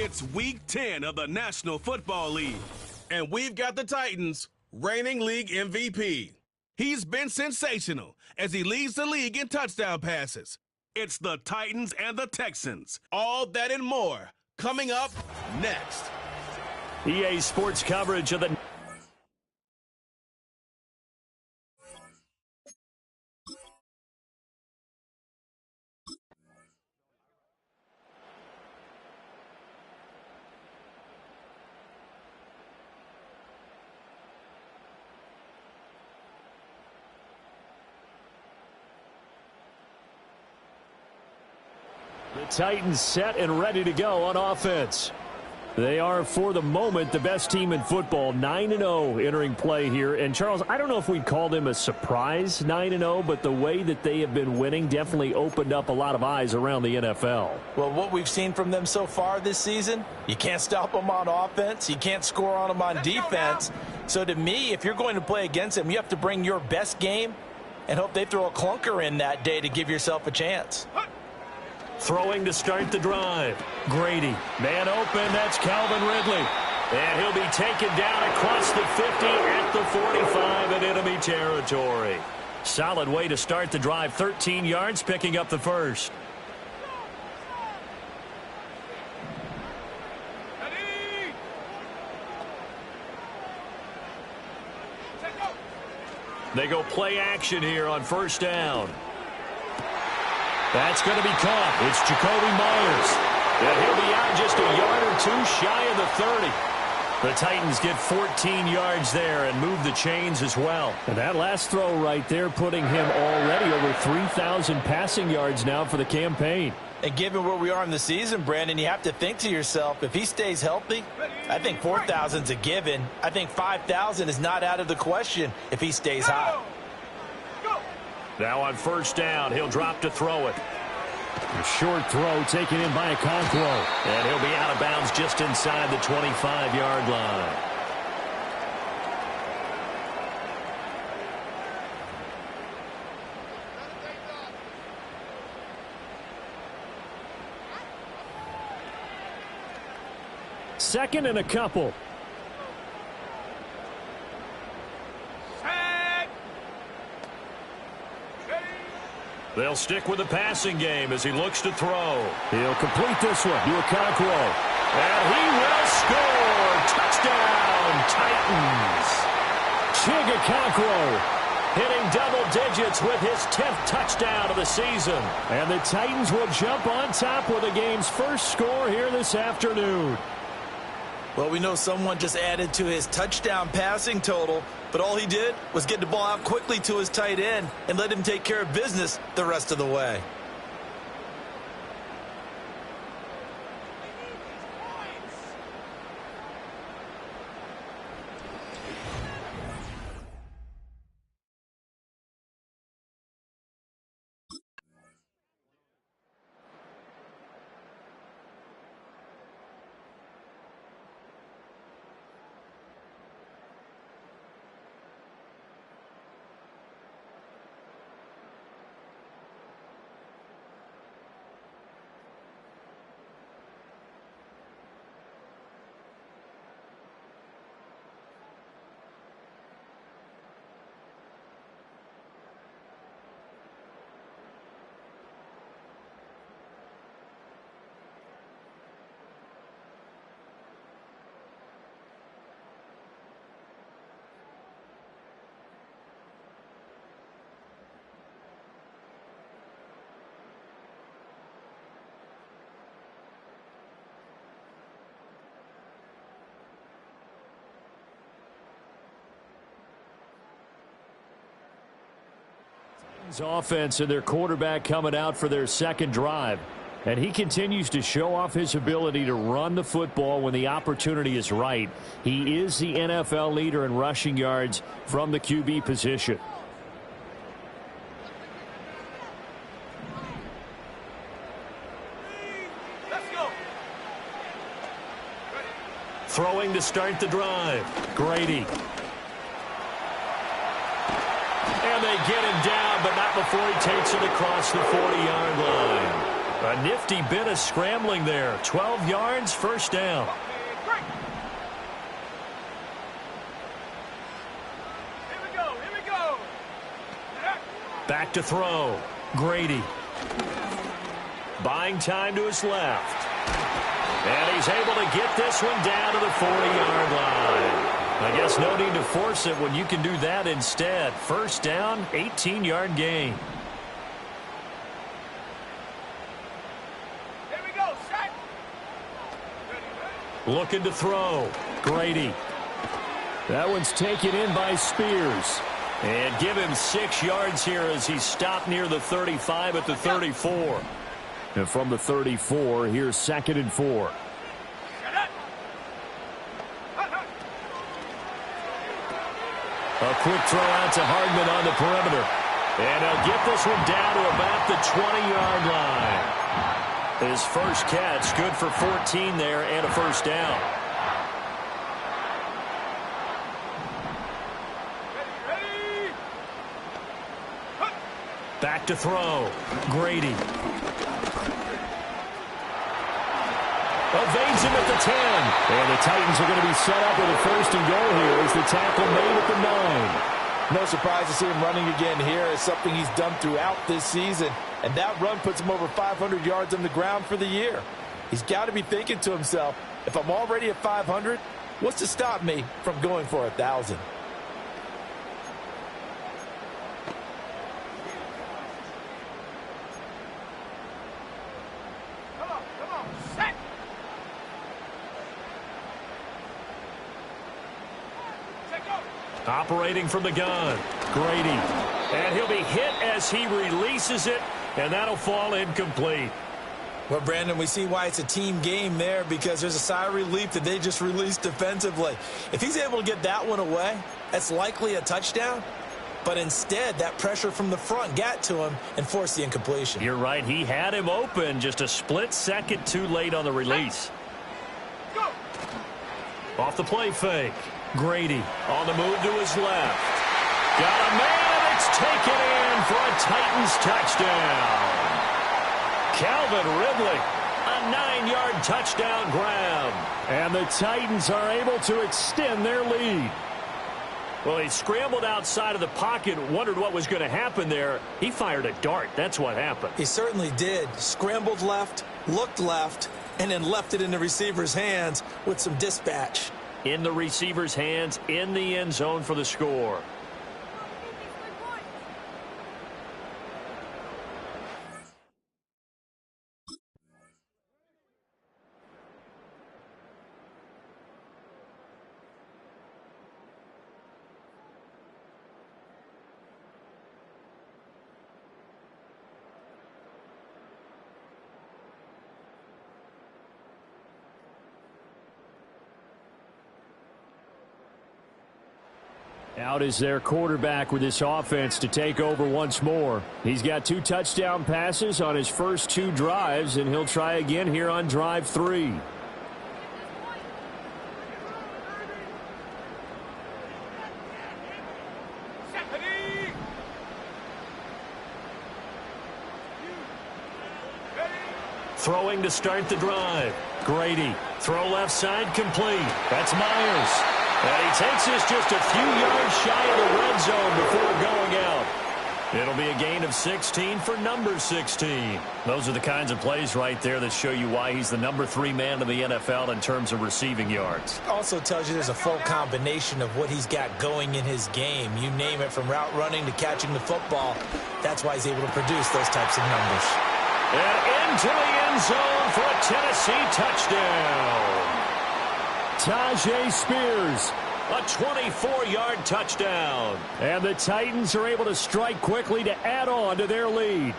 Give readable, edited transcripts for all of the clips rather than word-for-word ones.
It's Week 10 of the National Football League, and we've got the Titans reigning league MVP. He's been sensational as he leads the league in touchdown passes. It's the Titans and the Texans. All that and more coming up next. EA Sports coverage of the... The Titans set and ready to go on offense. They are, for the moment, the best team in football, 9-0 entering play here. And, Charles, I don't know if we'd call them a surprise 9-0, but the way that they have been winning definitely opened up a lot of eyes around the NFL. Well, what we've seen from them so far this season, you can't stop them on offense. You can't score on them on defense. So, to me, if you're going to play against them, you have to bring your best game and hope they throw a clunker in that day to give yourself a chance. Throwing to start the drive. Grady. Man open. That's Calvin Ridley. And he'll be taken down across the 50 at the 45 in enemy territory. Solid way to start the drive. 13 yards, picking up the first. They go play action here on first down. That's going to be caught. It's Jacoby Myers. And he'll be out just a yard or two shy of the 30. The Titans get 14 yards there and move the chains as well. And that last throw right there putting him already over 3,000 passing yards now for the campaign. And given where we are in the season, Brandon, you have to think to yourself, if he stays healthy, I think 4,000's a given. I think 5,000 is not out of the question if he stays hot. Now on first down, he'll drop to throw it. A short throw taken in by Okonkwo. And he'll be out of bounds just inside the 25-yard line. Second and a couple. They'll stick with the passing game as he looks to throw. He'll complete this one to Okonkwo. And he will score. Touchdown, Titans. Chig Okonkwo hitting double digits with his 10th touchdown of the season. And the Titans will jump on top with the game's first score here this afternoon. Well, we know someone just added to his touchdown passing total, but all he did was get the ball out quickly to his tight end and let him take care of business the rest of the way. Offense and their quarterback coming out for their second drive. And he continues to show off his ability to run the football when the opportunity is right. He is the NFL leader in rushing yards from the QB position. Throwing to start the drive. Grady. And they get him down, but not before he takes it across the 40-yard line. A nifty bit of scrambling there. 12 yards, first down. Back to throw. Grady. Buying time to his left. And he's able to get this one down to the 40-yard line. I guess no need to force it when you can do that instead. First down, 18-yard gain. Here we go, set. Looking to throw. Grady. That one's taken in by Spears. And give him 6 yards here as he's stopped near the 35 at the 34. And from the 34, here's 2nd and 4. A quick throw out to Hardman on the perimeter. And he'll get this one down to about the 20-yard line. His first catch, good for 14 there and a first down. Back to throw. Grady. Evades him at the 10. And the Titans are going to be set up with a first and goal here as the tackle made at the 9. No surprise to see him running again here. It's something he's done throughout this season. And that run puts him over 500 yards on the ground for the year. He's got to be thinking to himself, if I'm already at 500, what's to stop me from going for 1,000? Operating from the gun, Grady. And he'll be hit as he releases it, and that'll fall incomplete. Well, Brandon, we see why it's a team game there, because there's a sigh of relief that they just released defensively. If he's able to get that one away, that's likely a touchdown. But instead, that pressure from the front got to him and forced the incompletion. You're right. He had him open, just a split second too late on the release. Go. Off the play fake. Grady on the move to his left. Got a man. It's taken in for a Titans touchdown. Calvin Ridley, a 9-yard touchdown grab. And the Titans are able to extend their lead. Well, he scrambled outside of the pocket, wondered what was going to happen there. He fired a dart. That's what happened. He certainly did. Scrambled left, looked left, and then left it in the receiver's hands with some dispatch. In the receiver's hands, in the end zone for the score. Out is their quarterback with this offense to take over once more. He's got 2 touchdown passes on his first 2 drives, and he'll try again here on drive 3. Throwing to start the drive. Grady. Throw left side complete. That's Myers. And he takes this just a few yards shy of the red zone before going out. It'll be a gain of 16 for number 16. Those are the kinds of plays right there that show you why he's the number 3 man in the NFL in terms of receiving yards. Also tells you there's a full combination of what he's got going in his game. You name it, from route running to catching the football. That's why he's able to produce those types of numbers. And into the end zone for a Tennessee touchdown. Tajay Spears, a 24-yard touchdown. And the Titans are able to strike quickly to add on to their lead.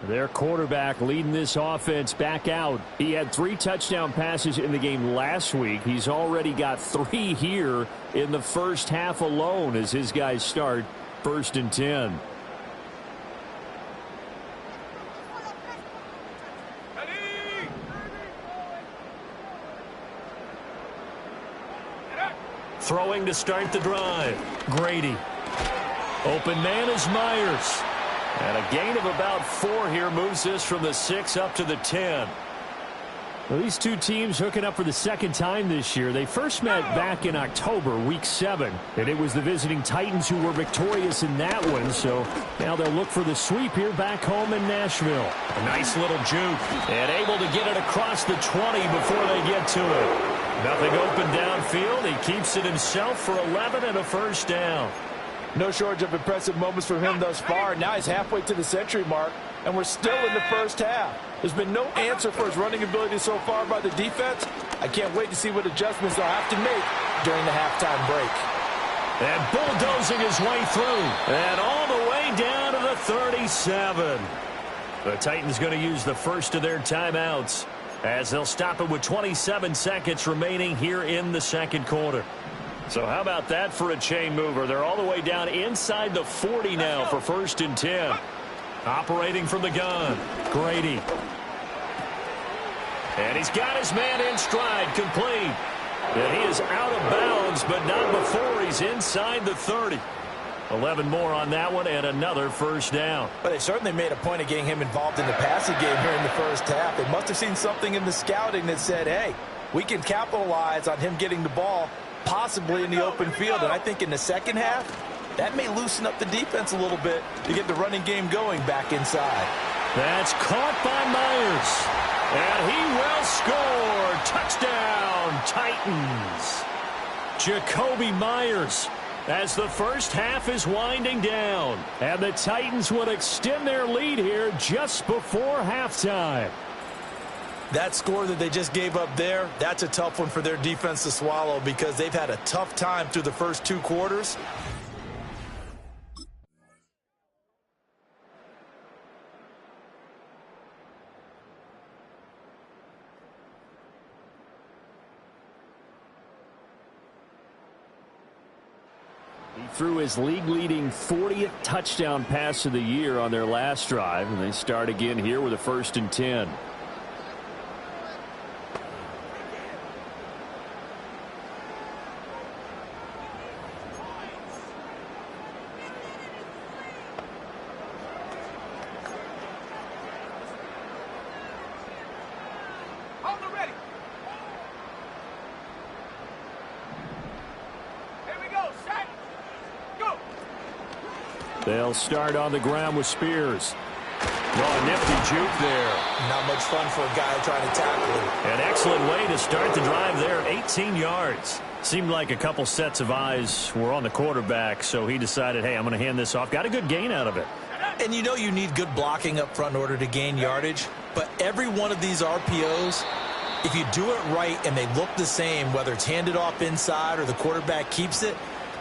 Their quarterback leading this offense back out. He had 3 touchdown passes in the game last week. He's already got 3 here in the first half alone as his guys start 1st and 10. Throwing to start the drive. Grady. Open man is Myers. And a gain of about 4 here moves this from the 6 up to the 10. Well, these two teams hooking up for the second time this year. They first met back in October, week 7. And it was the visiting Titans who were victorious in that one. So now they'll look for the sweep here back home in Nashville. A nice little juke. And able to get it across the 20 before they get to it. Nothing open downfield. He keeps it himself for 11 and a first down. No shortage of impressive moments from him thus far. Now he's halfway to the century mark, and we're still in the first half. There's been no answer for his running ability so far by the defense. I can't wait to see what adjustments they'll have to make during the halftime break. And bulldozing his way through. And all the way down to the 37. The Titans going to use the first of their timeouts as they'll stop it with 27 seconds remaining here in the second quarter. So how about that for a chain mover? They're all the way down inside the 40 now for 1st and 10. Operating from the gun, Grady. And he's got his man in stride, complete. And he is out of bounds, but not before he's inside the 30. 11 more on that one and another first down. But they certainly made a point of getting him involved in the passing game here in the first half. They must have seen something in the scouting that said, hey, we can capitalize on him getting the ball possibly in the open field. And I think in the second half, that may loosen up the defense a little bit to get the running game going back inside. That's caught by Myers. And he will score. Touchdown, Titans. Jacoby Myers as the first half is winding down. And the Titans will extend their lead here just before halftime. That score that they just gave up there, that's a tough one for their defense to swallow because they've had a tough time through the first 2 quarters. He threw his league-leading 40th touchdown pass of the year on their last drive, and they start again here with a 1st and 10. They'll start on the ground with Spears. Oh, a nifty juke there. Not much fun for a guy trying to tackle him. An excellent way to start the drive there, 18 yards. Seemed like a couple sets of eyes were on the quarterback, so he decided, hey, I'm going to hand this off. Got a good gain out of it. And you know you need good blocking up front in order to gain yardage, but every one of these RPOs, if you do it right and they look the same, whether it's handed off inside or the quarterback keeps it,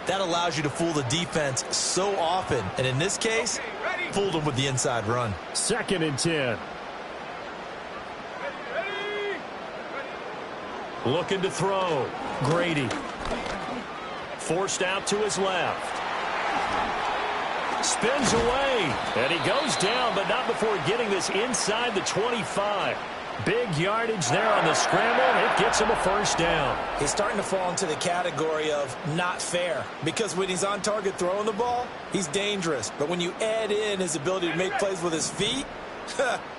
that allows you to fool the defense so often. And in this case, fooled them with the inside run. 2nd and 10. Looking to throw. Grady. Forced out to his left. Spins away. And he goes down, but not before getting this inside the 25. Big yardage there on the scramble. It gets him a first down. He's starting to fall into the category of not fair because when he's on target throwing the ball, he's dangerous. But when you add in his ability to make plays with his feet,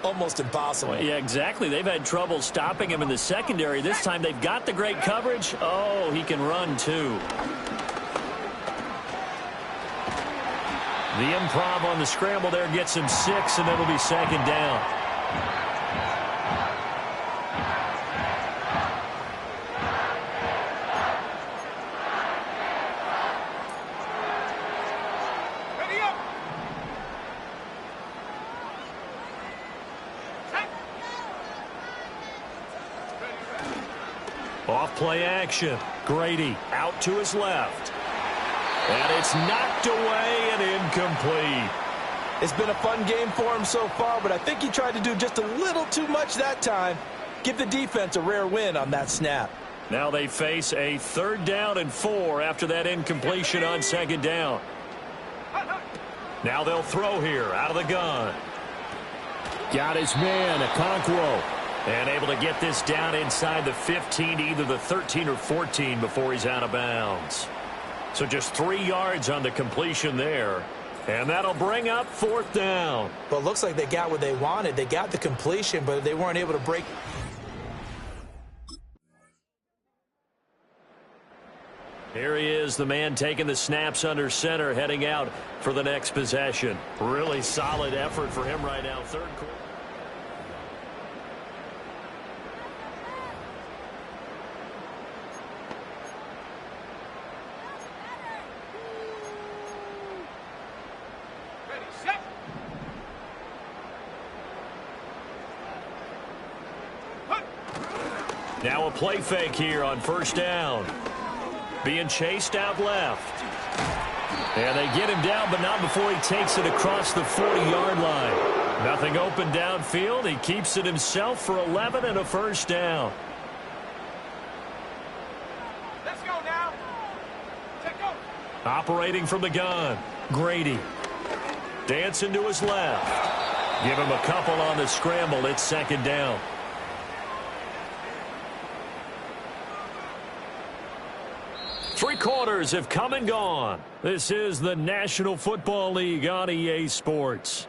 almost impossible. Well, yeah, exactly. They've had trouble stopping him in the secondary. This time they've got the great coverage. Oh, he can run too. The improv on the scramble there gets him 6, and it'll be 2nd down. Off play action. Grady out to his left. And it's knocked away and incomplete. It's been a fun game for him so far, but I think he tried to do just a little too much that time. Give the defense a rare win on that snap. Now they face a 3rd down and 4 after that incompletion on 2nd down. Now they'll throw here out of the gun. Got his man, Okonkwo. And able to get this down inside the 15 to either the 13 or 14 before he's out of bounds. So just 3 yards on the completion there. And that'll bring up 4th down. Well, it looks like they got what they wanted. They got the completion, but they weren't able to break. Here he is, the man taking the snaps under center, heading out for the next possession. Really solid effort for him right now. 3rd quarter. Now a play fake here on 1st down. Being chased out left. And they get him down, but not before he takes it across the 40-yard line. Nothing open downfield. He keeps it himself for 11 and a 1st down. Let's go now. Take go. Operating from the gun. Grady. Dancing to his left. Give him a couple on the scramble. It's 2nd down. Three quarters have come and gone. This is the National Football League on EA Sports.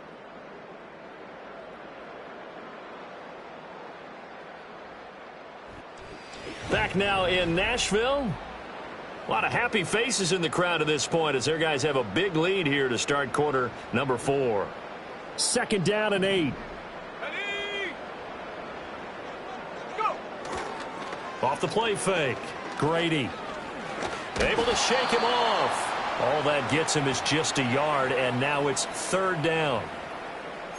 Back now in Nashville. A lot of happy faces in the crowd at this point as their guys have a big lead here to start quarter number 4. 2nd down and 8. Ready? Go. Off the play fake. Grady. Able to shake him off. All that gets him is just a yard, and now it's 3rd down.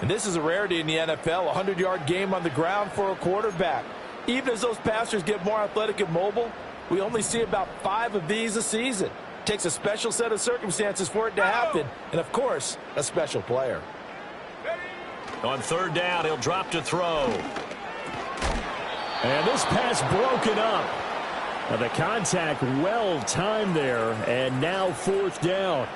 And this is a rarity in the NFL, a 100-yard game on the ground for a quarterback. Even as those passers get more athletic and mobile, we only see about 5 of these a season. Takes a special set of circumstances for it to happen, and of course, a special player. On 3rd down, he'll drop to throw. And this pass broken up. The contact well timed there, and now 4th down.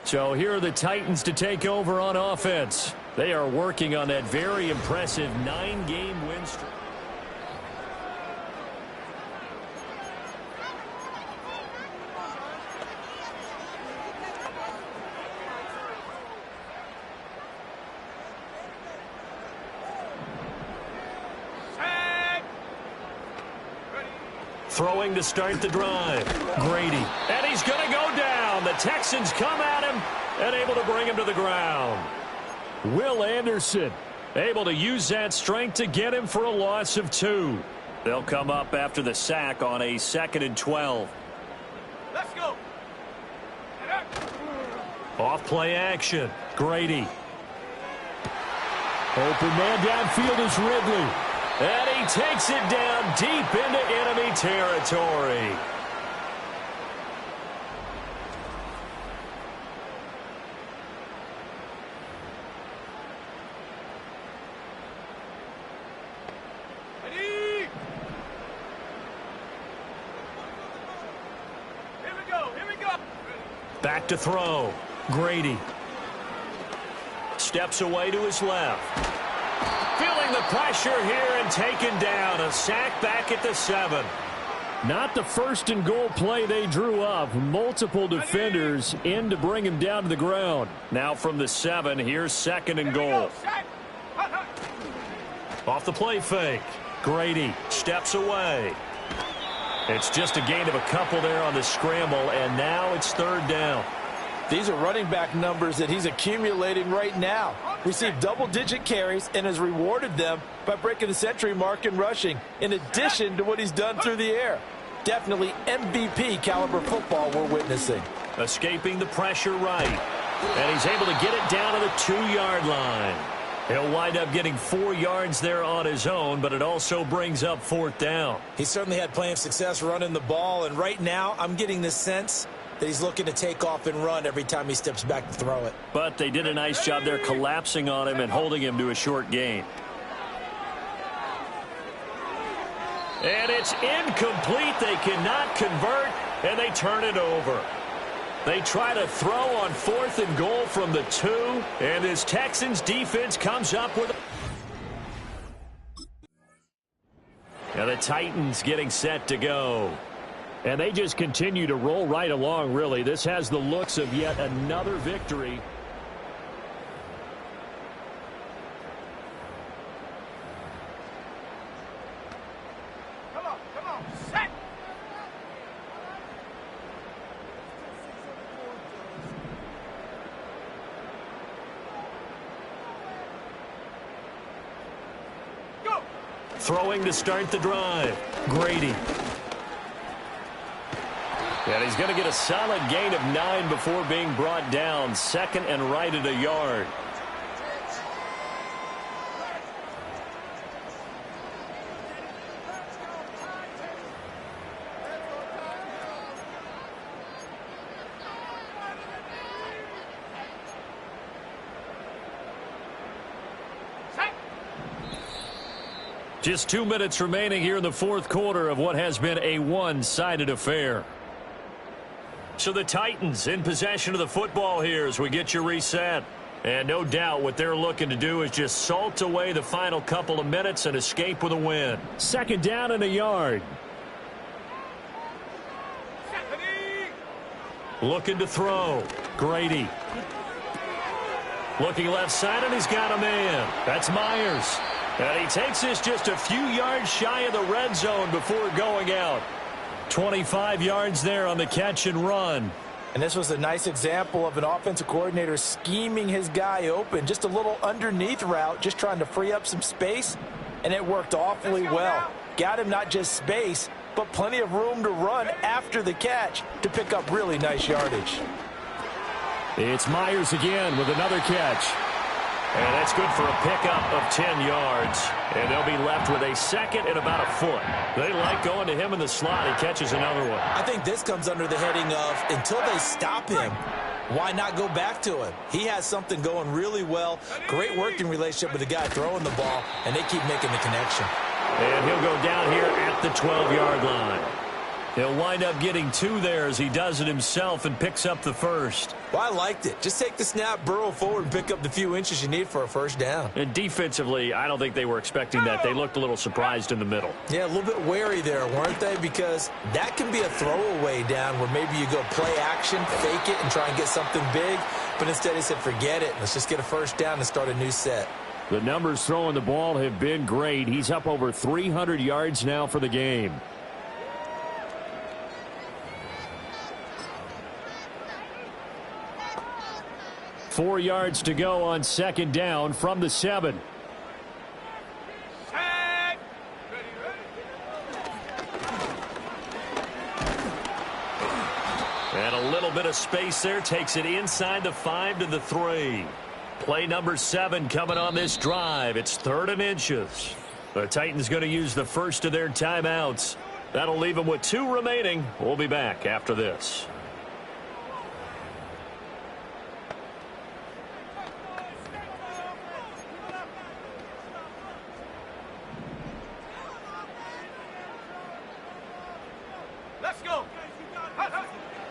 So here are the Titans to take over on offense. They are working on that very impressive 9-game win streak. Throwing to start the drive. Grady. And he's going to go down. The Texans come at him and able to bring him to the ground. Will Anderson able to use that strength to get him for a loss of 2. They'll come up after the sack on a 2nd and 12. Let's go. Off play action. Grady. Open man downfield is Ridley. And he takes it down deep into enemy territory. Ready? Here we go. Here we go. Back to throw. Grady. Steps away to his left. Feeling the pressure here and taken down. A sack back at the 7. Not the 1st and goal play they drew up. Multiple defenders in to bring him down to the ground. Now from the 7, here's 2nd and goal. Off the play fake. Grady steps away. It's just a gain of a couple there on the scramble, and now it's 3rd down. These are running back numbers that he's accumulating right now. Received double-digit carries and has rewarded them by breaking the century mark in rushing, in addition to what he's done through the air. Definitely MVP caliber football we're witnessing. Escaping the pressure right. And he's able to get it down to the 2-yard line. He'll wind up getting 4 yards there on his own, but it also brings up 4th down. He certainly had plenty of success running the ball, and right now I'm getting the sense that he's looking to take off and run every time he steps back to throw it. But they did a nice job there collapsing on him and holding him to a short gain. And it's incomplete. They cannot convert, and they turn it over. They try to throw on 4th and goal from the 2, and this Texans defense comes up with and the Titans getting set to go. And they just continue to roll right along, really. This has the looks of yet another victory. Come on, set! Go! Throwing to start the drive. Grady. And he's going to get a solid gain of 9 before being brought down. 2nd and right at a yard. Just 2 minutes remaining here in the 4th quarter of what has been a one-sided affair. So the Titans in possession of the football here as we get you reset. And no doubt what they're looking to do is just salt away the final couple of minutes and escape with a win. 2nd down and a yard. Looking to throw. Grady. Looking left side, and he's got a man. That's Myers. And he takes this just a few yards shy of the red zone before going out. 25 yards there on the catch and run. And this was a nice example of an offensive coordinator scheming his guy open. Just a little underneath route, just trying to free up some space. And it worked awfully well. Got him not just space, but plenty of room to run after the catch to pick up really nice yardage. It's Myers again with another catch. And that's good for a pickup of 10 yards. And they'll be left with a 2nd and about a foot. They like going to him in the slot. He catches another one. I think this comes under the heading of until they stop him, why not go back to him? He has something going really well. Great working relationship with the guy throwing the ball, and they keep making the connection. And he'll go down here at the 12-yard line. He'll wind up getting 2 there as he does it himself and picks up the first. Well, I liked it. Just take the snap, burrow forward, and pick up the few inches you need for a first down. And defensively, I don't think they were expecting that. They looked a little surprised in the middle. Yeah, a little bit wary there, weren't they? Because that can be a throwaway down where maybe you go play action, fake it, and try and get something big. But instead he said, forget it. Let's just get a first down and start a new set. The numbers throwing the ball have been great. He's up over 300 yards now for the game. Four yards to go on 2nd down from the 7. And a little bit of space there. Takes it inside the 5 to the 3. Play number 7 coming on this drive. It's 3rd and inches. The Titans going to use the first of their timeouts. That'll leave them with 2 remaining. We'll be back after this.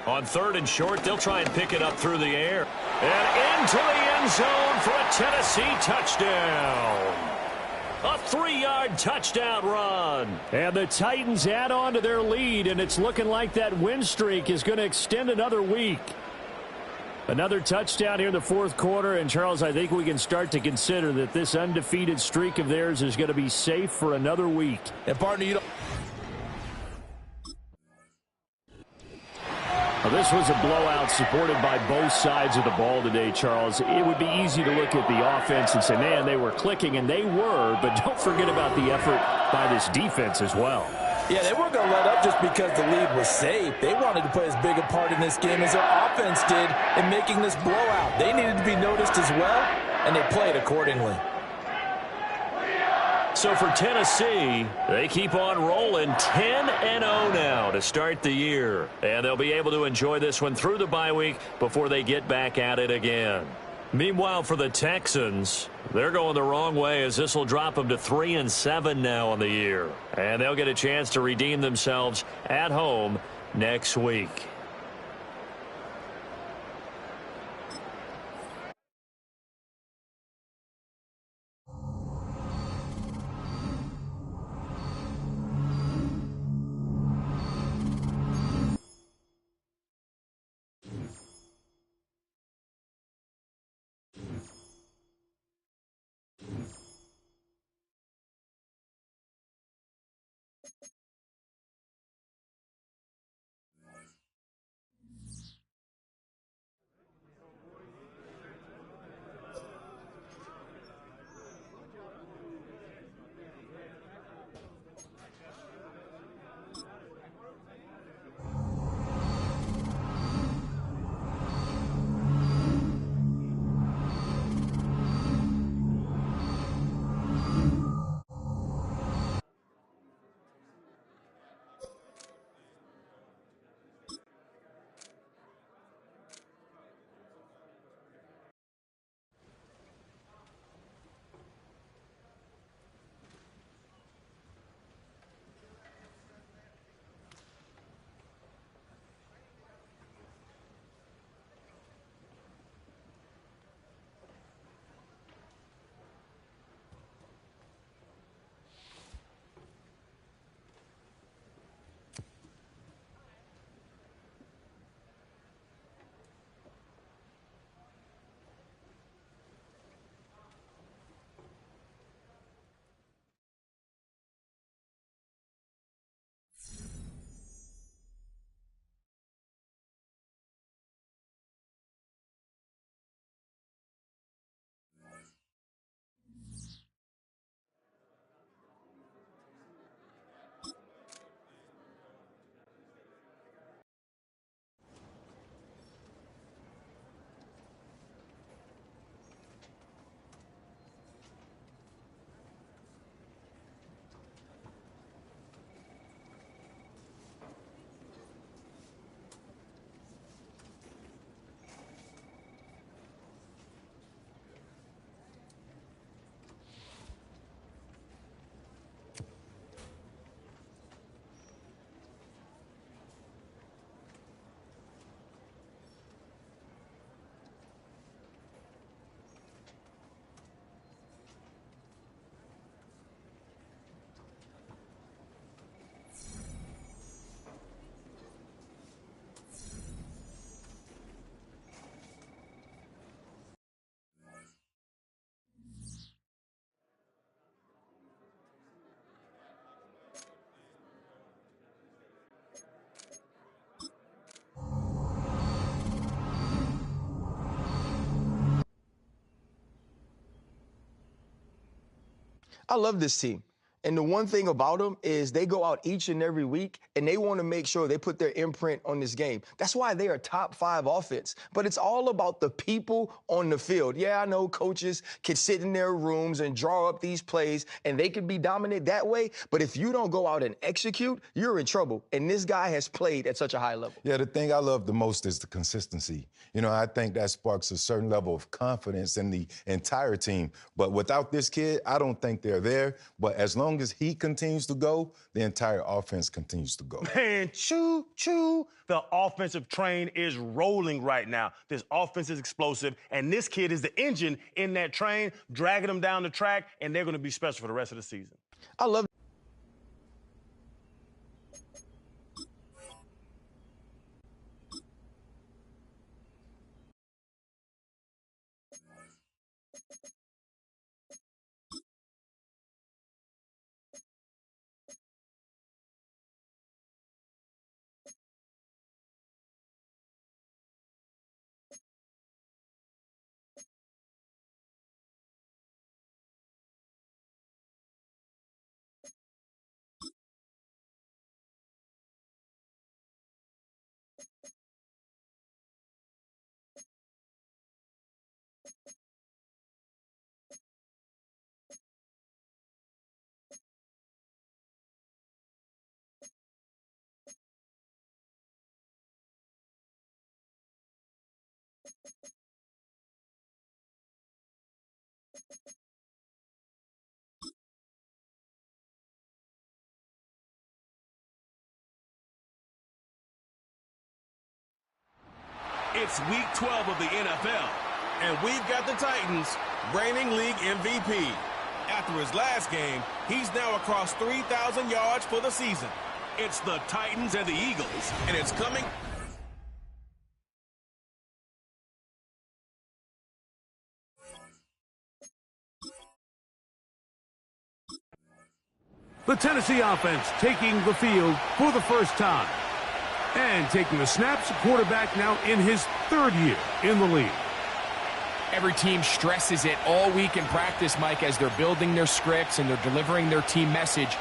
On 3rd and short, they'll try and pick it up through the air. And into the end zone for a Tennessee touchdown. A 3-yard touchdown run. And the Titans add on to their lead, and it's looking like that win streak is going to extend another week. Another touchdown here in the 4th quarter, and Charles, I think we can start to consider that this undefeated streak of theirs is going to be safe for another week. And partner, you don't... Well, this was a blowout supported by both sides of the ball today, Charles. It would be easy to look at the offense and say, man, they were clicking, and they were, but don't forget about the effort by this defense as well. Yeah, they weren't going to let up just because the lead was safe. They wanted to play as big a part in this game as their offense did in making this blowout. They needed to be noticed as well, and they played accordingly. So for Tennessee, they keep on rolling 10-0 now to start the year. And they'll be able to enjoy this one through the bye week before they get back at it again. Meanwhile, for the Texans, they're going the wrong way as this will drop them to 3-7 now on the year. And they'll get a chance to redeem themselves at home next week. I love this team. And the one thing about them is they go out each and every week and they want to make sure they put their imprint on this game. That's why they are top 5 offense. But it's all about the people on the field. Yeah, I know coaches can sit in their rooms and draw up these plays and they can be dominant that way. But if you don't go out and execute, you're in trouble. And this guy has played at such a high level. Yeah, the thing I love the most is the consistency. You know, I think that sparks a certain level of confidence in the entire team. But without this kid, I don't think they're there. But as long as he continues to go, the entire offense continues to go. Man, choo. The offensive train is rolling right now. This offense is explosive, and this kid is the engine in that train, dragging them down the track, and they're going to be special for the rest of the season. I love It's week 12 of the NFL, and we've got the Titans reigning league MVP. After his last game, he's now across 3,000 yards for the season. It's the Titans and the Eagles, and it's coming. The Tennessee offense taking the field for the first time. And taking the snaps, quarterback now in his third year in the league. Every team stresses it all week in practice, Mike, as they're building their scripts and they're delivering their team message.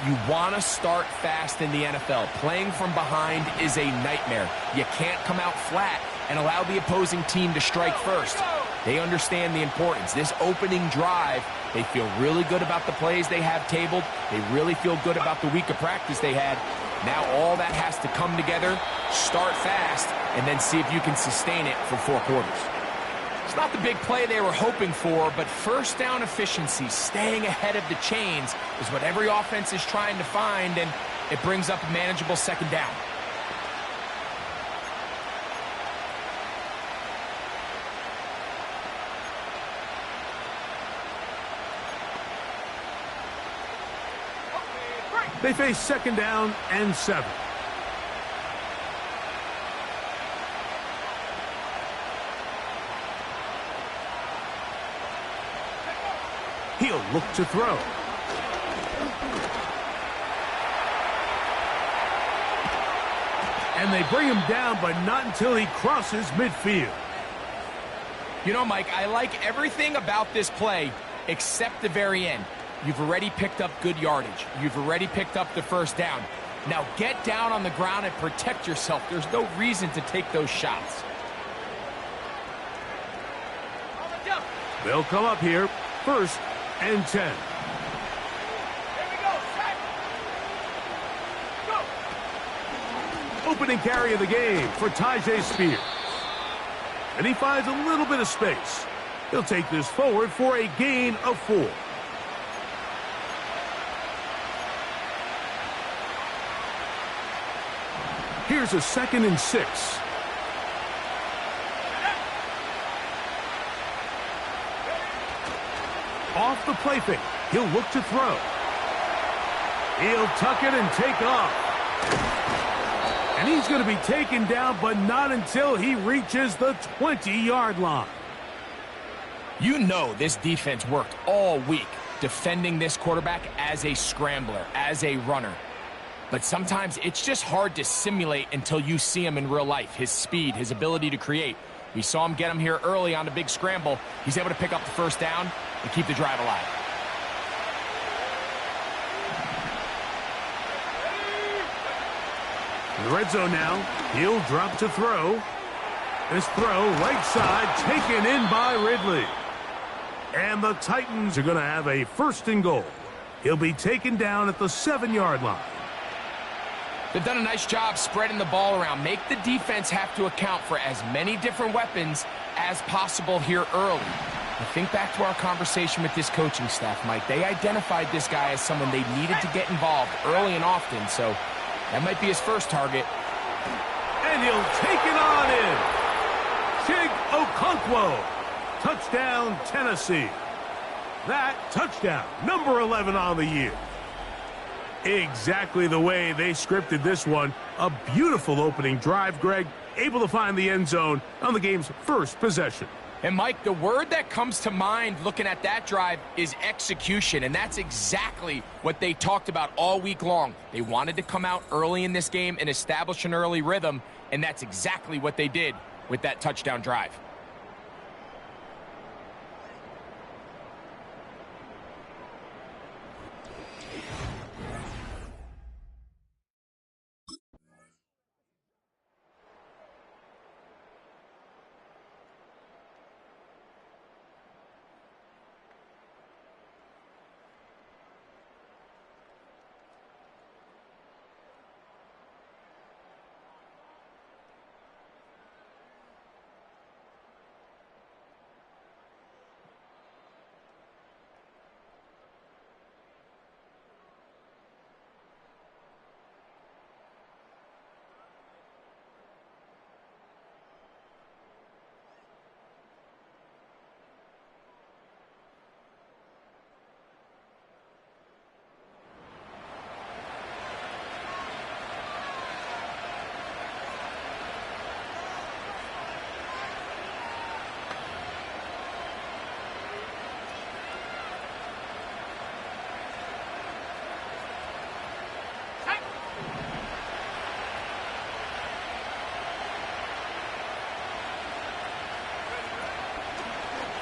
You want to start fast in the NFL. Playing from behind is a nightmare. You can't come out flat and allow the opposing team to strike first. They understand the importance. This opening drive, they feel really good about the plays they have tabled. They really feel good about the week of practice they had. Now all that has to come together, start fast, and then see if you can sustain it for 4 quarters. It's not the big play they were hoping for, but first down efficiency, staying ahead of the chains, is what every offense is trying to find, and it brings up a manageable second down. They face second down and 7. He'll look to throw. And they bring him down, but not until he crosses midfield. You know, Mike, I like everything about this play except the very end. You've already picked up good yardage. You've already picked up the first down. Now get down on the ground and protect yourself. There's no reason to take those shots. They'll come up here, 1st and 10. Here we go, set. Go. Opening carry of the game for Tyjae Spears. And he finds a little bit of space. He'll take this forward for a gain of 4. Here's a 2nd and 6. Off the play fake. He'll look to throw. He'll tuck it and take off. And he's going to be taken down, but not until he reaches the 20-yard line. You know this defense worked all week defending this quarterback as a scrambler, as a runner. But sometimes it's just hard to simulate until you see him in real life. His speed, his ability to create. We saw him get him here early on the big scramble. He's able to pick up the first down and keep the drive alive. In the red zone now, he'll drop to throw. This throw, right side, taken in by Ridley. And the Titans are going to have a 1st and goal. He'll be taken down at the 7-yard line. They've done a nice job spreading the ball around. Make the defense have to account for as many different weapons as possible here early. I think back to our conversation with this coaching staff, Mike. They identified this guy as someone they needed to get involved early and often, so that might be his first target. And he'll take it on in. Chig Okonkwo. Touchdown, Tennessee. That touchdown, number 11 on the year. Exactly the way they scripted this one. A beautiful opening drive, Greg. Able to find the end zone on the game's first possession. And, Mike, the word that comes to mind looking at that drive is execution, and that's exactly what they talked about all week long. They wanted to come out early in this game and establish an early rhythm, and that's exactly what they did with that touchdown drive.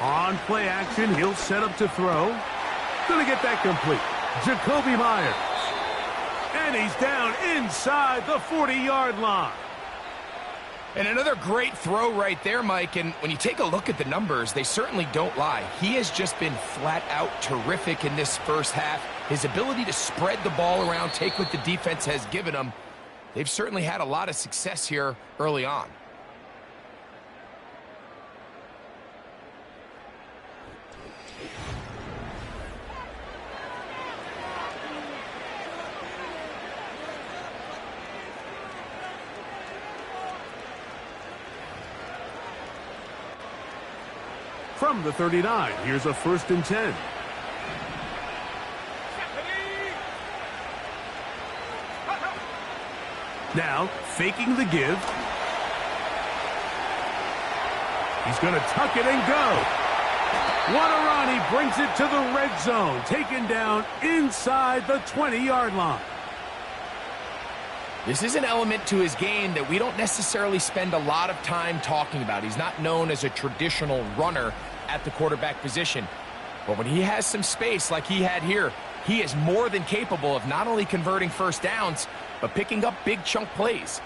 On play action, he'll set up to throw. Gonna get that complete. Jacoby Myers. And he's down inside the 40-yard line. And another great throw right there, Mike. And when you take a look at the numbers, they certainly don't lie. He has just been flat out terrific in this first half. His ability to spread the ball around, take what the defense has given him. They've certainly had a lot of success here early on. From the 39, here's a 1st and 10. Now, faking the give. He's going to tuck it and go. Waterani brings it to the red zone, taken down inside the 20-yard line. This is an element to his game that we don't necessarily spend a lot of time talking about. He's not known as a traditional runner at the quarterback position. But when he has some space like he had here, he is more than capable of not only converting first downs, but picking up big chunk plays.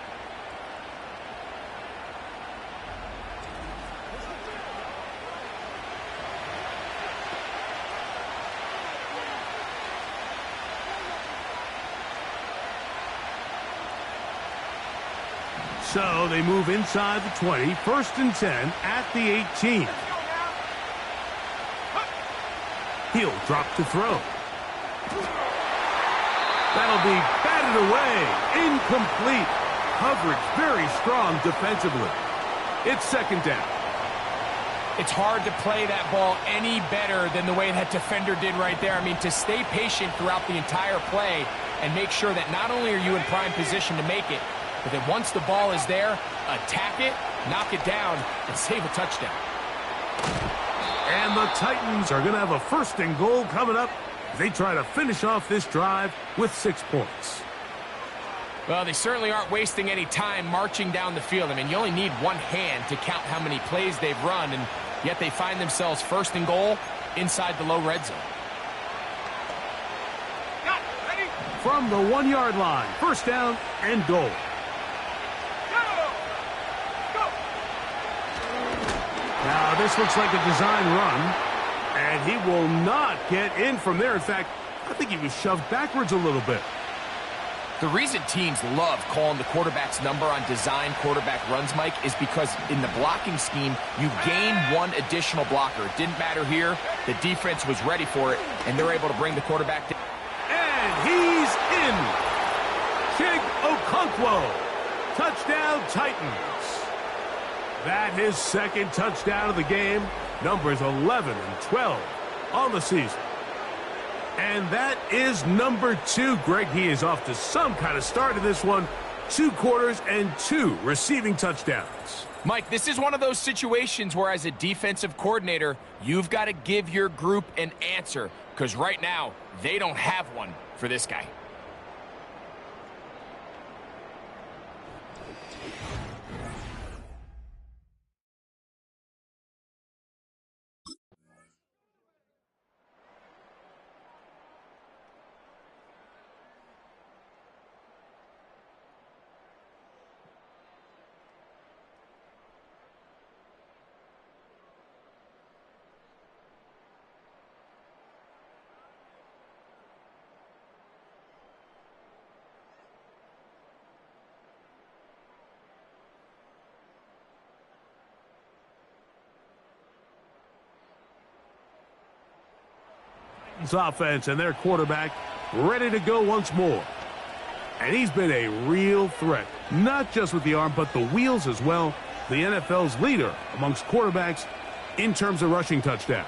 So they move inside the 20, 1st and 10 at the 18. He'll drop to throw. That'll be batted away. Incomplete. Coverage very strong defensively. It's 2nd down. It's hard to play that ball any better than the way that defender did right there. I mean, to stay patient throughout the entire play and make sure that not only are you in prime position to make it, but then once the ball is there, attack it, knock it down, and save a touchdown. And the Titans are going to have a 1st and goal coming up. They try to finish off this drive with 6 points. Well, they certainly aren't wasting any time marching down the field. I mean, you only need one hand to count how many plays they've run, and yet they find themselves 1st and goal inside the low red zone. From the 1-yard line, 1st down and goal. Now, this looks like a design run, and he will not get in from there. In fact, I think he was shoved backwards a little bit. The reason teams love calling the quarterback's number on design quarterback runs, Mike, is because in the blocking scheme, you gain one additional blocker. It didn't matter here. The defense was ready for it, and they're able to bring the quarterback down. And he's in. Chig Okonkwo. Touchdown, Titans. That his 2nd touchdown of the game. Numbers 11 and 12 on the season. And that is number 2. Greg, he is off to some kind of start in this one. 2 quarters and 2 receiving touchdowns. Mike, this is one of those situations where as a defensive coordinator, you've got to give your group an answer. Because right now, they don't have one for this guy. Offense and their quarterback ready to go once more. And he's been a real threat, not just with the arm, but the wheels as well. The NFL's leader amongst quarterbacks in terms of rushing touchdowns.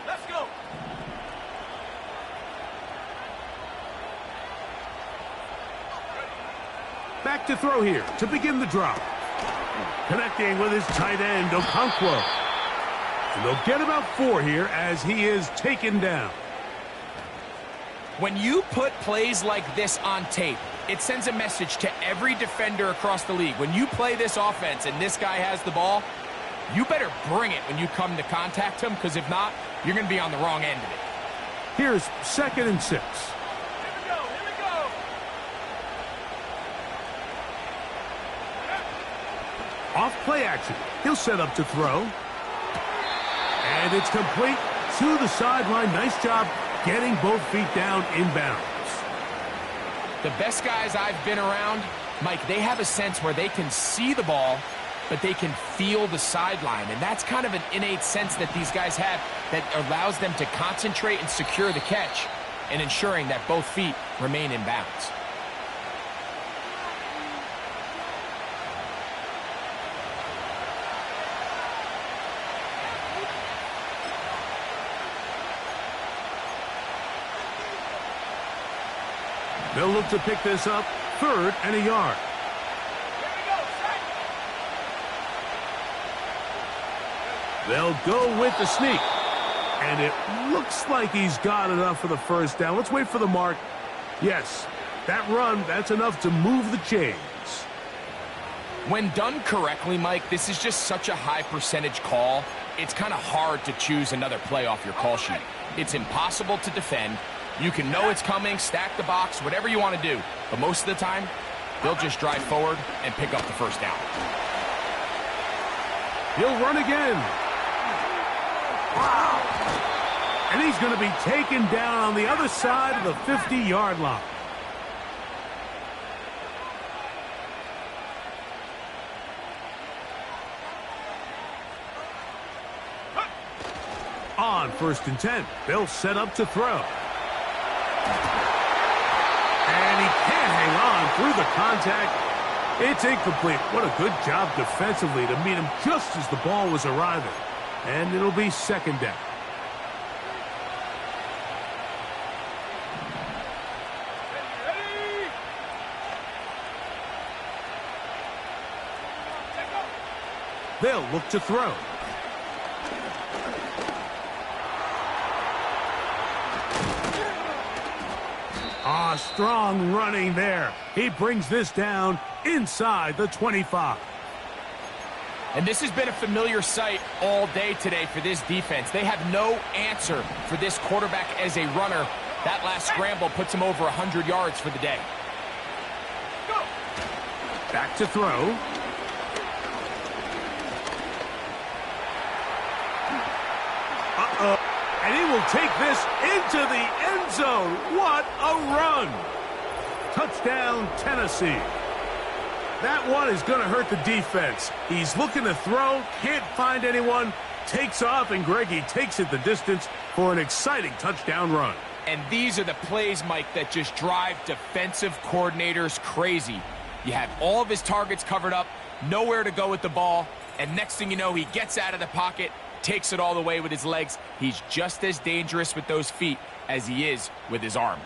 Let's go. Back to throw here to begin the drive. Connecting with his tight end, Okonkwo. And they'll get about 4 here as he is taken down. When you put plays like this on tape, it sends a message to every defender across the league. When you play this offense and this guy has the ball, you better bring it when you come to contact him, because if not, you're going to be on the wrong end of it. Here's 2nd and 6. Here we go. Off play action. He'll set up to throw. And it's complete to the sideline. Nice job getting both feet down inbounds. The best guys I've been around, Mike, they have a sense where they can see the ball, but they can feel the sideline. And that's kind of an innate sense that these guys have that allows them to concentrate and secure the catch and ensuring that both feet remain in bounds. They'll look to pick this up, 3rd and a yard. They'll go with the sneak. And it looks like he's got enough for the first down. Let's wait for the mark. Yes, that run, that's enough to move the chains. When done correctly, Mike, this is just such a high percentage call. It's kind of hard to choose another play off your call sheet. It's impossible to defend. You can know it's coming, stack the box, whatever you want to do. But most of the time, they'll just drive forward and pick up the first down. He'll run again. Wow. And he's going to be taken down on the other side of the 50-yard line. On 1st and 10, they'll set up to throw. And he can't hang on through the contact. It's incomplete. What a good job defensively to meet him just as the ball was arriving. And it'll be 2nd down. They'll look to throw. Strong running there. He brings this down inside the 25. And this has been a familiar sight all day today for this defense. They have no answer for this quarterback as a runner. That last scramble puts him over 100 yards for the day. Back to throw. And he will take this into the end zone. What a run. Touchdown, Tennessee. That one is going to hurt the defense. He's looking to throw, can't find anyone, takes off, and Greggy takes it the distance for an exciting touchdown run. And these are the plays, Mike, that just drive defensive coordinators crazy. You have all of his targets covered up, nowhere to go with the ball, and next thing you know, he gets out of the pocket, takes it all the way with his legs. He's just as dangerous with those feet as he is with his arm.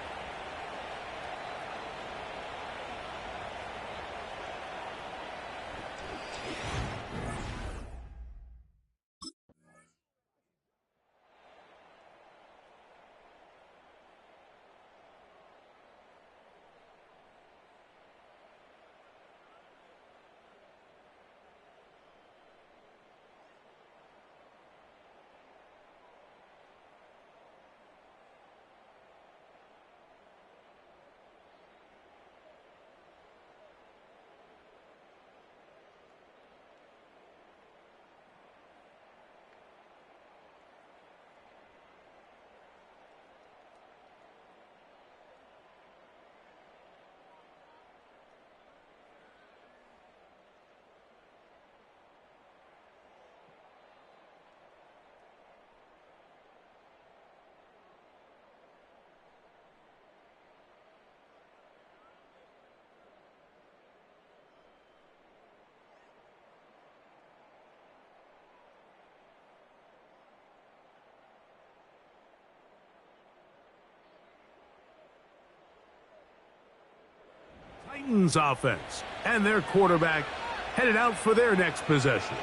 Titans offense and their quarterback headed out for their next possession.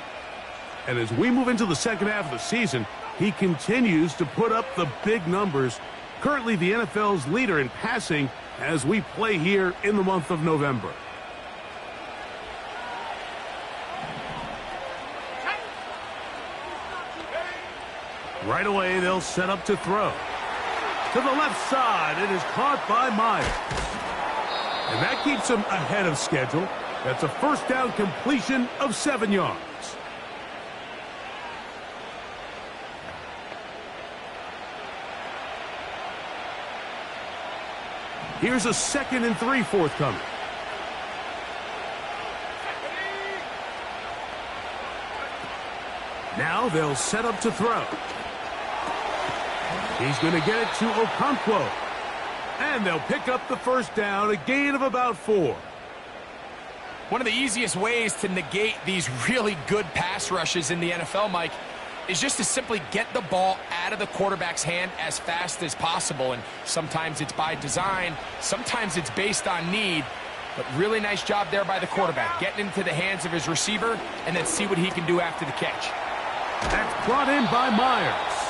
And as we move into the second half of the season, he continues to put up the big numbers currently the NFL's leader in passing as we play here in the month of November. Right away, they'll set up to throw. To the left side, it is caught by Myers. And that keeps him ahead of schedule. That's a first down completion of 7 yards. Here's a 2nd and 3 forthcoming. Now they'll set up to throw. He's going to get it to Okonkwo. And they'll pick up the first down, a gain of about 4. One of the easiest ways to negate these really good pass rushes in the NFL, Mike, is just to simply get the ball out of the quarterback's hand as fast as possible. And sometimes it's by design, sometimes it's based on need. But really nice job there by the quarterback, getting into the hands of his receiver and then see what he can do after the catch. That's brought in by Myers.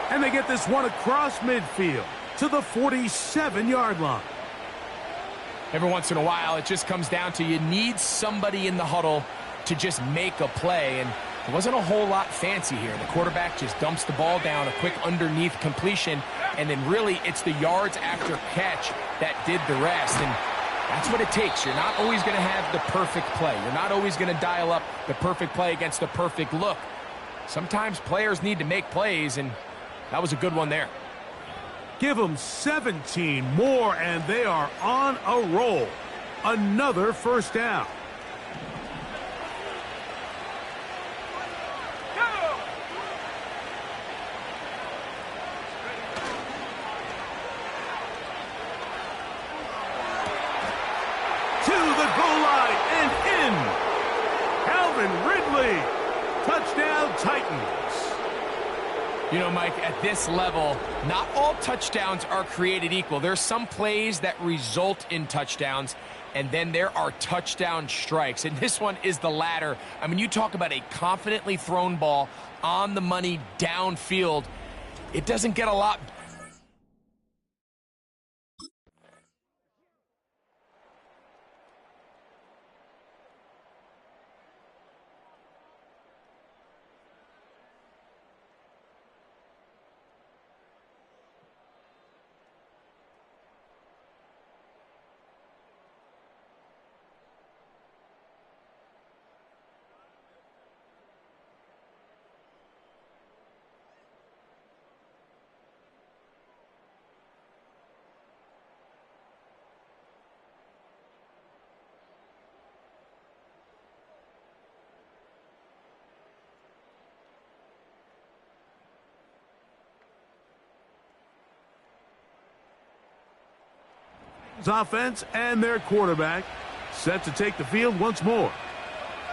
And they get this one across midfield to the 47-yard line. Every once in a while, it just comes down to you need somebody in the huddle to just make a play. And it wasn't a whole lot fancy here. The quarterback just dumps the ball down, a quick underneath completion, and then really it's the yards after catch that did the rest. And that's what it takes. You're not always going to have the perfect play. You're not always going to dial up the perfect play against the perfect look. Sometimes players need to make plays, and that was a good one there. Give them 17 more, and they are on a roll. Another first down. To the goal line and in. Calvin Ridley. Touchdown, Titans. You know, Mike, at this level, not all touchdowns are created equal. There's some plays that result in touchdowns, and then there are touchdown strikes. And this one is the latter. I mean, you talk about a confidently thrown ball on the money downfield. It doesn't get a lot. Offense and their quarterback set to take the field once more.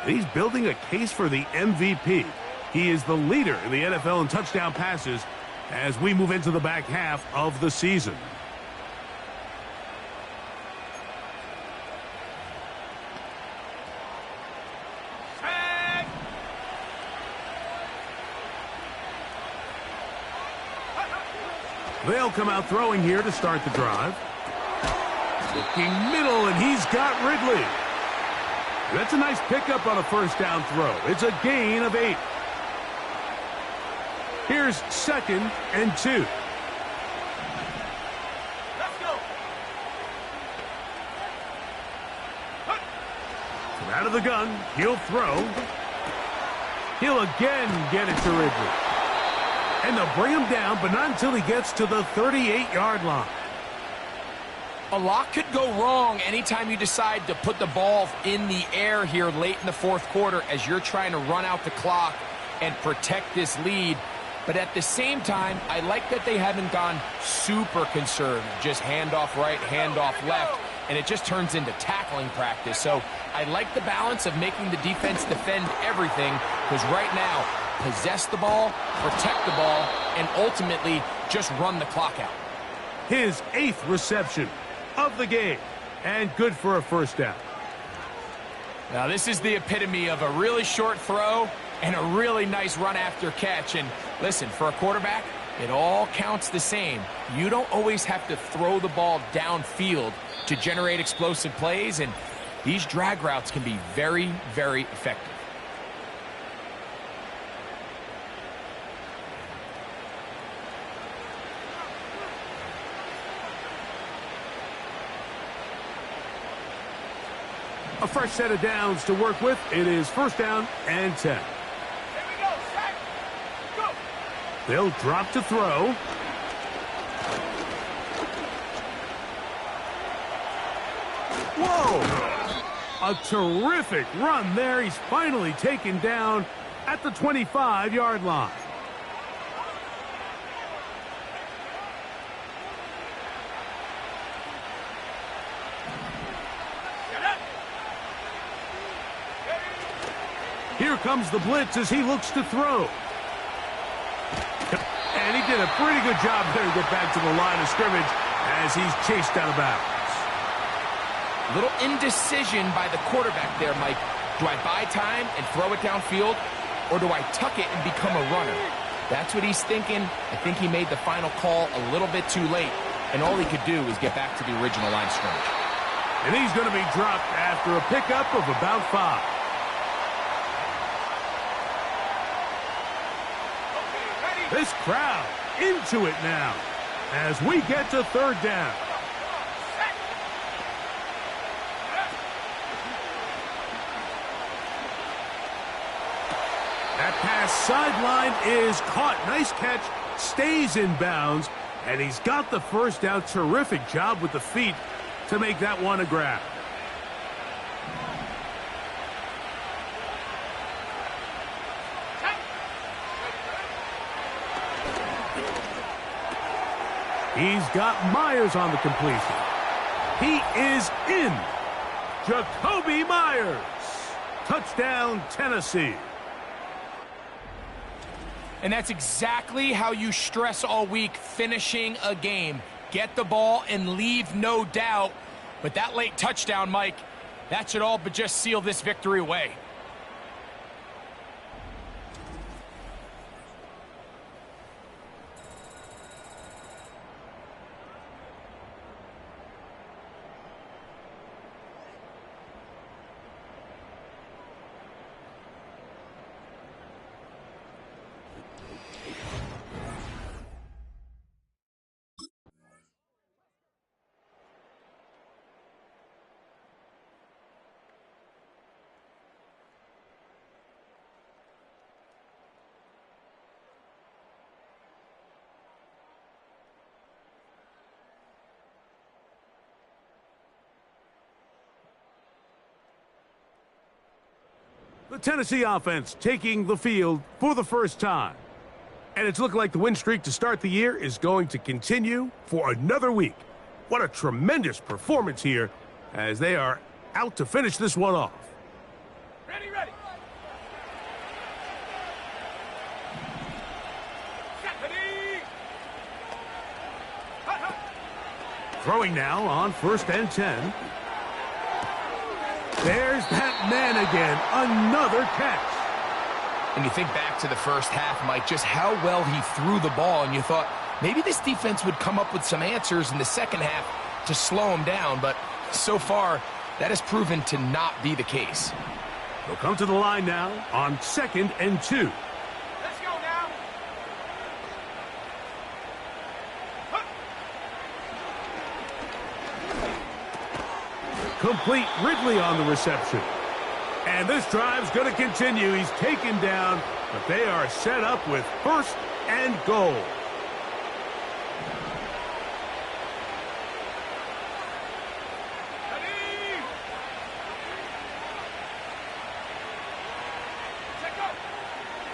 He's building a case for the MVP. He is the leader in the NFL in touchdown passes as we move into the back half of the season. They'll come out throwing here to start the drive. Looking middle, and he's got Ridley. That's a nice pickup on a first down throw. It's a gain of 8. Here's 2nd and 2. Let's go. From out of the gun, he'll throw. He'll again get it to Ridley. And they'll bring him down, but not until he gets to the 38-yard line. A lot could go wrong anytime you decide to put the ball in the air here late in the fourth quarter as you're trying to run out the clock and protect this lead. But at the same time, I like that they haven't gone super conservative, just handoff right, handoff left, and it just turns into tackling practice. So I like the balance of making the defense defend everything, because right now, possess the ball, protect the ball, and ultimately just run the clock out. His 8th reception of the game, and good for a first down. Now this is the epitome of a really short throw and a really nice run after catch. And listen, for a quarterback, it all counts the same. You don't always have to throw the ball downfield to generate explosive plays, and these drag routes can be very, very effective. A fresh set of downs to work with. It is 1st down and 10. Here we go, set, go. They'll drop to throw. Whoa! A terrific run there. He's finally taken down at the 25-yard line. Here comes the blitz as he looks to throw. And he did a pretty good job there to get back to the line of scrimmage as he's chased out of bounds. Little indecision by the quarterback there, Mike. Do I buy time and throw it downfield, or do I tuck it and become a runner? That's what he's thinking. I think he made the final call a little bit too late, and all he could do is get back to the original line of scrimmage. And he's going to be dropped after a pickup of about 5. This crowd into it now as we get to 3rd down. That pass sideline is caught. Nice catch, stays in bounds, and he's got the 1st down. Terrific job with the feet to make that one a grab. He's got Myers on the completion. He is in. Jacoby Myers. Touchdown, Tennessee. And that's exactly how you stress all week, finishing a game. Get the ball and leave no doubt. But that late touchdown, Mike, that should all but just seal this victory away. The Tennessee offense taking the field for the first time. And it's looking like the win streak to start the year is going to continue for another week. What a tremendous performance here as they are out to finish this one off. Ready, ready. Throwing now on 1st and 10. There's that man again, another catch. And you think back to the first half, Mike, just how well he threw the ball, and you thought maybe this defense would come up with some answers in the second half to slow him down, but so far that has proven to not be the case. They'll come to the line now on 2nd and 2. Let's go now. Complete. Ridley on the reception. And this drive's going to continue. He's taken down, but they are set up with 1st and goal.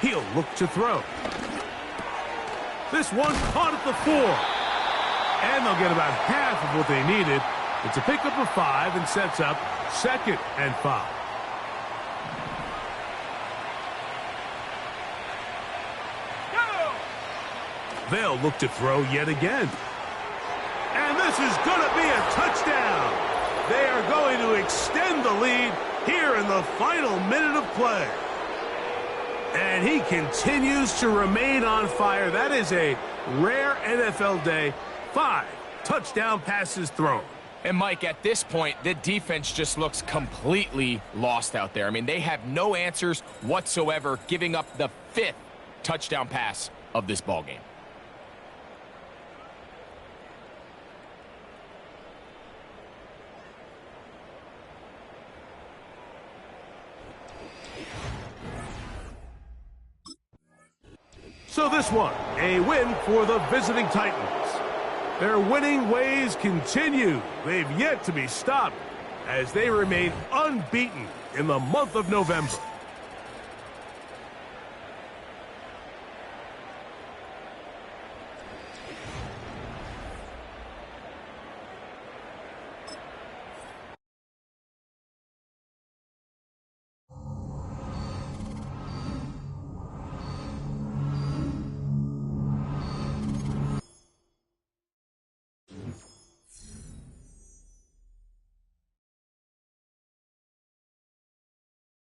He'll look to throw. This one caught at the 4. And they'll get about half of what they needed. It's a pickup of 5 and sets up 2nd and 5. They'll look to throw yet again. And this is going to be a touchdown. They are going to extend the lead here in the final minute of play. And he continues to remain on fire. That is a rare NFL day. 5 touchdown passes thrown. And, Mike, at this point, the defense just looks completely lost out there. I mean, they have no answers whatsoever, giving up the 5th touchdown pass of this ballgame. So this one, a win for the visiting Titans. Their winning ways continue. They've yet to be stopped as they remain unbeaten in the month of November.